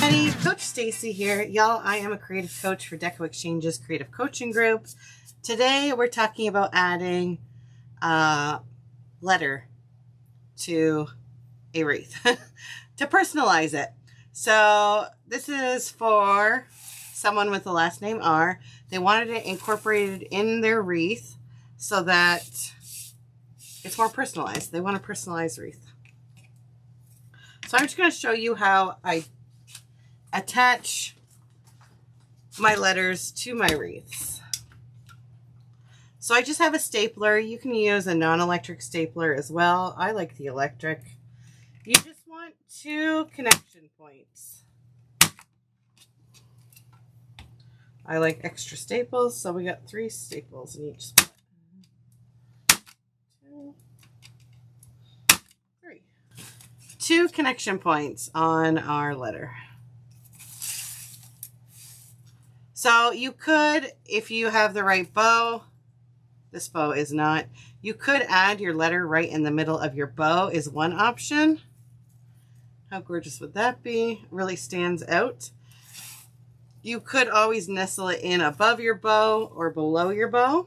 Coach Stacy here. Y'all, I am a creative coach for Deco Exchange's creative coaching group. Today we're talking about adding a letter to a wreath to personalize it. So this is for someone with the last name R. They wanted it incorporated in their wreath so that it's more personalized. They want a personalized wreath. So I'm just going to show you how I attach my letters to my wreaths. So I just have a stapler. You can use a non-electric stapler as well. I like the electric. You just want 2 connection points. I like extra staples, so we got 3 staples in each spot. 2, 3. 2 connection points on our letter. So you could, if you have the right bow, this bow is not, you could add your letter right in the middle of your bow is one option. How gorgeous would that be? Really stands out. You could always nestle it in above your bow or below your bow.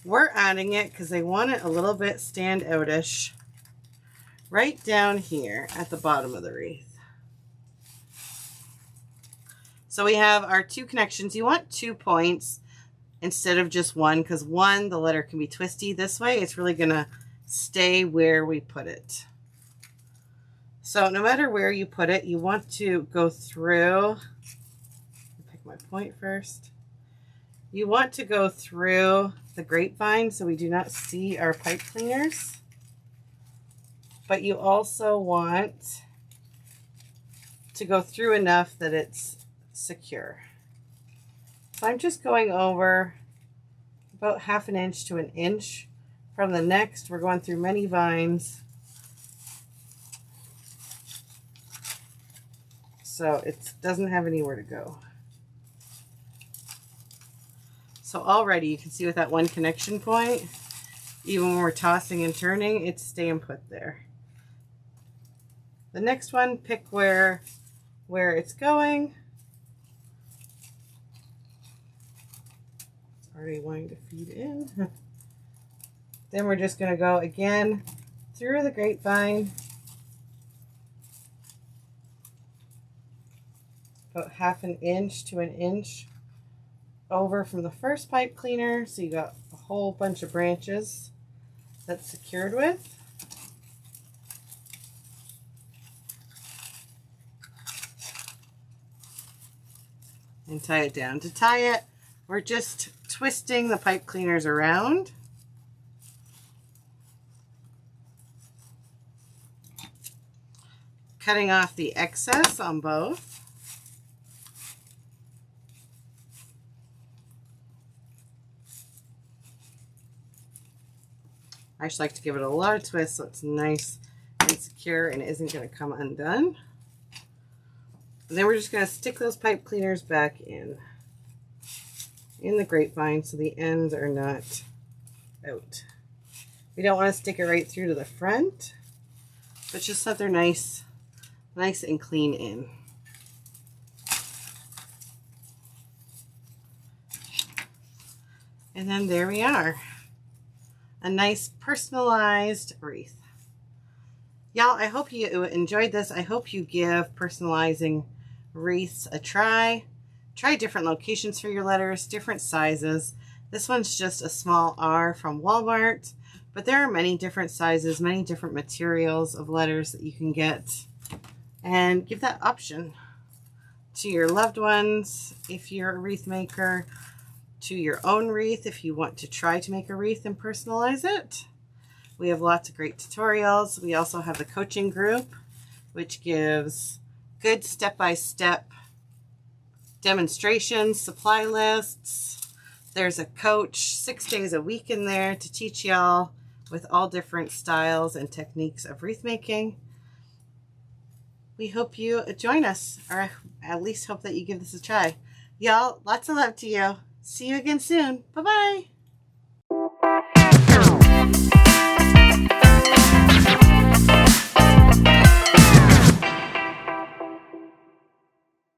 We're adding it because they want it a little bit stand outish right down here at the bottom of the wreath. So we have our 2 connections. You want 2 points instead of just 1 because 1, the letter can be twisty. This way, it's really going to stay where we put it. So no matter where you put it, you want to go through, pick my point first. You want to go through the grapevine so we do not see our pipe cleaners. But you also want to go through enough that it's secure. So I'm just going over about 1/2 inch to 1 inch from the next. We're going through many vines. So it doesn't have anywhere to go. So already you can see with that 1 connection point, even when we're tossing and turning, it's staying put there. The next one, pick where it's going. Already wanting to feed in. Then we're just going to go again through the grapevine. About 1/2 inch to 1 inch over from the first pipe cleaner. So you got a whole bunch of branches that's secured with. And tie it down. To tie it, we're just twisting the pipe cleaners around. Cutting off the excess on both. I just like to give it a lot of twist so it's nice and secure and isn't going to come undone. And then we're just going to stick those pipe cleaners back in the grapevine so the ends are not out. We don't want to stick it right through to the front, but just so they're nice and clean in. And then there we are. A nice personalized wreath. Y'all, I hope you enjoyed this. I hope you give personalizing wreaths a try. Try different locations for your letters, different sizes. This one's just a small R from Walmart, but there are many different sizes, many different materials of letters that you can get. And give that option to your loved ones if you're a wreath maker, to your own wreath if you want to try to make a wreath and personalize it. We have lots of great tutorials. We also have the coaching group, which gives good step-by-step demonstrations, supply lists. There's a coach 6 days a week in there to teach y'all with all different styles and techniques of wreath making. We hope you join us, or at least hope that you give this a try. Y'all, lots of love to you. See you again soon. Bye-bye.